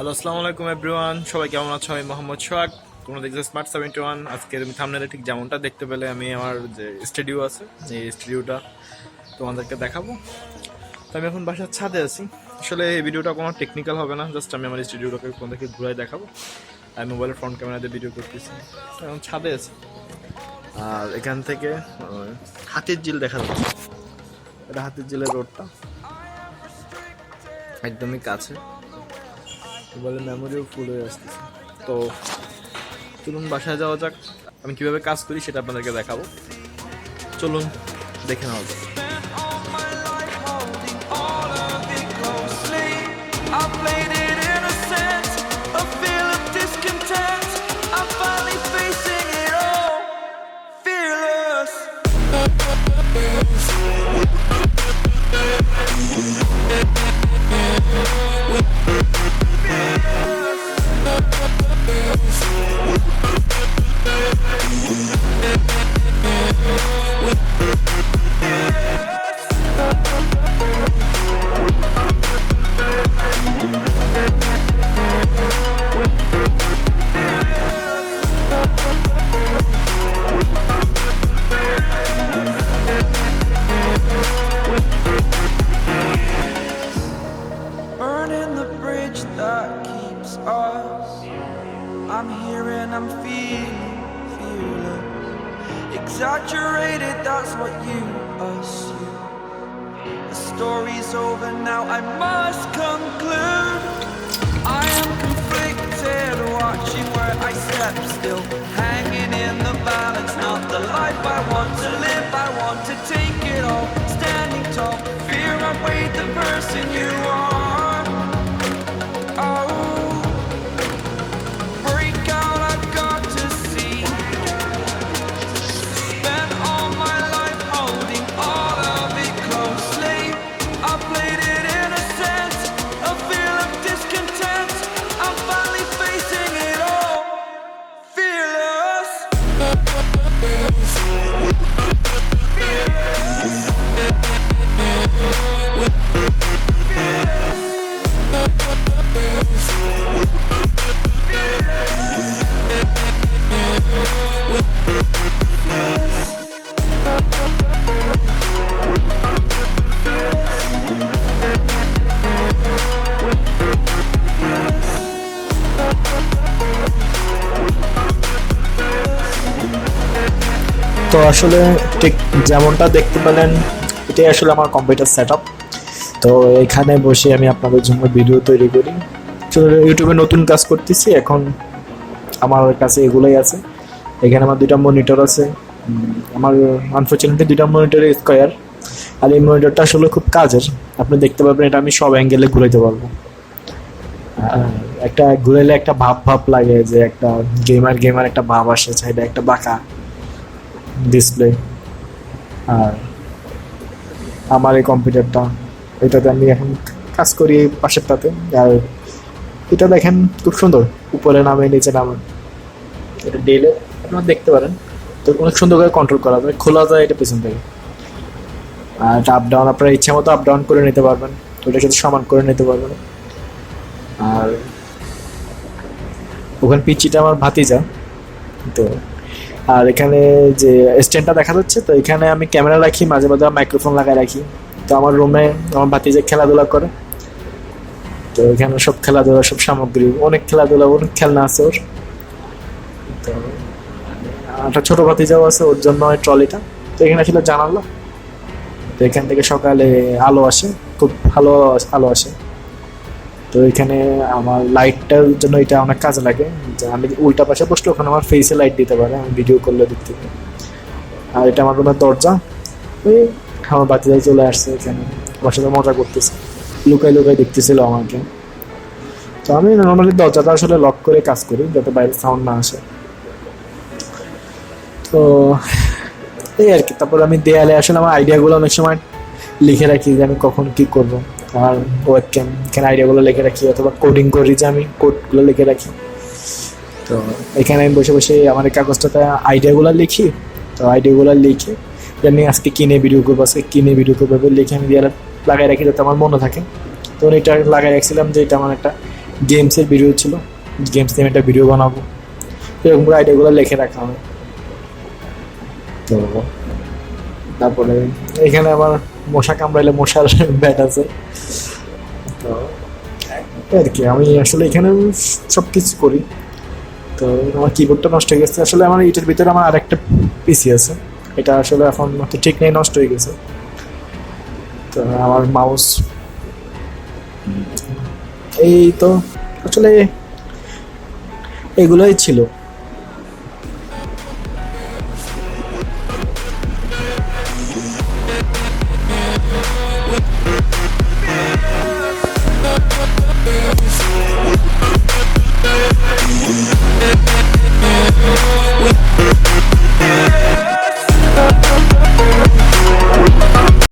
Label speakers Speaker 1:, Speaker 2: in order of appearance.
Speaker 1: Hello, আসসালামু আলাইকুম everyone. সবাই কেমন আছো? আমি মোহাম্মদ সোহাগ, তোমরা দেখছো স্মার্ট 71। আজকে তুমি থাম্বনেলে ঠিক যেমনটা দেখতে পেলে, আমি আমার যে স্টুডিও আছে এই স্টুডিওটা তোমাদেরকে দেখাবো। তো আমি এখন বাসার ছাদে আছি। আসলে এই ভিডিওটা কোনো টেকনিক্যাল হবে না, জাস্ট আমি আমার স্টুডিওটাকে তোমাদেরকে ঘুরাই দেখাবো। আমি মোবাইলের ফ্রন্ট ক্যামেরাতে ভিডিও করতেছি, তো এখন ছাদে আছি। আর এখান থেকে হাতির ঝিল দেখা যাচ্ছে। এটা হাতির ঝিলের রোডটা একদমই কাছে, মোবাইলের মেমোরিও ফুল হয়ে আসতেছে। তো চলুন বাসায় যাওয়া যাক। আমি কিভাবে কাজ করি সেটা আপনাদেরকে দেখাবো। চলুন দেখে নেওয়া যাক।
Speaker 2: Burning the bridge that keeps us. I'm here and I'm feeling fearless. Exaggerated, that's what you assume. The story's over now, I must conclude. I am conflicted, watching where I step still, hanging in the balance. Not the life I want to live, I want to take it all. Standing tall, fear outweighed the person you are. Oh, break out, I've got to see. Spent all my life holding all of it closely. I played it innocent, a feel of discontent. I'm finally facing it all, fearless.
Speaker 3: তো আসলে ঠিক যেমনটা দেখতে পেলেন, এটাই আসলে আমার computer setup. তো এখানে বসে আমি আপনাদের জন্য ভিডিও তৈরি করি। তো ইউটিউবে নতুন কাজ করতেছি এখন, আমার কাছে এগুলোই আছে। এখানে আমার দুইটা মনিটর আছে। আমার আনফরচুনেটলি দুইটা মনিটর স্কোয়ার, আর এই মনিটরটা আসলে খুব কাজের। আপনি দেখতে পাবেন এটা আমি সব অ্যাঙ্গেলে ঘুরাইতে পারবো। একটা ঘুরাইলে একটা ভাব ভাব লাগে, যে একটা গেমার গেমার একটা ভাব আসে, চাইলে একটা বাঁকা ডিসপ্লে। আর আমার এই কম্পিউটারটা, এটাতে আমি এখন কাজ করি এই পাশেরটাতে। আর এটা দেখেন খুব সুন্দর, উপরে নামে নিচে নামে, এটা ডেলে আপনারা দেখতে পারেন। তো অনেক সুন্দর করে কন্ট্রোল করা যায়, খোলা যায় এটা পেছন থেকে। আর আপ ডাউন আপনারা ইচ্ছা মতো আপ ডাউন করে নিতে পারবেন, ওটার সাথে সমান করে নিতে পারবেন। আর ওখানে পিচিটা আমার ভাতিজা। তো আর এখানে যে স্ট্যান্ডটা দেখা যাচ্ছে, তো এখানে আমি ক্যামেরা রাখি, মাঝে মাঝে মাইক্রোফোন লাগাই রাখি। তো আমার রুমে আমার ভাতিজা খেলাধুলা করে, তো এখানে সব খেলাধুলা, সব সামগ্রী, অনেক খেলাধুলা, অনেক খেলনা আছে ওর। তো একটা ছোট ভাতিজাও আছে, ওর জন্য ওই ট্রলিটা। তো এখানে আসলে জানালো, তো এখান থেকে সকালে আলো আসে, খুব ভালো আলো আসে। তো এখানে আমার লাইটটার জন্য এটা অনেক কাজে লাগে, যে আমি উল্টা পাশে বসলে ওখানে আমার ফেসে লাইট দিতে পারে, আমি ভিডিও করলে দিক থেকে। আর এটা আমার রুমের দরজা। ওই আমার বাতিদাই চলে আসছে এখানে, আমার সাথে মজা করতেছে, লুকাই লুকাই দেখতেছিল আমাকে। তো আমি নর্মালি দরজাটা আসলে লক করে কাজ করি, যাতে বাইরে সাউন্ড না আসে। তো এই আর কি। তারপর আমি দেয়ালে আসলে আমার আইডিয়াগুলো অনেক সময় লিখে রাখি, যে আমি কখন কি করবো। আর ওয়েবক্যাম এখানে আইডিয়াগুলো লিখে রাখি, অথবা কোডিং করি, যে আমি কোডগুলো লিখে রাখি। তো এখানে আমি বসে বসে আমার এই কাগজটাতে আইডিয়াগুলো লিখি। তো আইডিয়াগুলো লিখে যে আমি আজকে কিনে ভিডিও করবো, আজকে কিনে ভিডিও করবো লিখে আমি দিয়ে লাগাই রাখি, যাতে আমার মনে থাকে। তো এটা লাগাই রাখছিলাম যে এটা আমার একটা গেমসের ভিডিও ছিল, গেমস নিয়ে একটা ভিডিও বানাবো, এরকম করে আইডিয়াগুলো লিখে রাখা হয়। তো তারপরে এখানে আমার মশা কামড়াইলে মশার ব্যাট আছে। তো এই আর কি, আমি আসলে এখানে সব কিছু করি। তো আমার কিবোর্ডটা নষ্ট হয়ে গেছে আসলে, আমার এটার ভিতরে আমার আরেকটা পিসি আছে, এটা আসলে এখন তো ঠিক নেই, নষ্ট হয়ে গেছে। তো আমার মাউস, এই তো আসলে এগুলোই ছিল।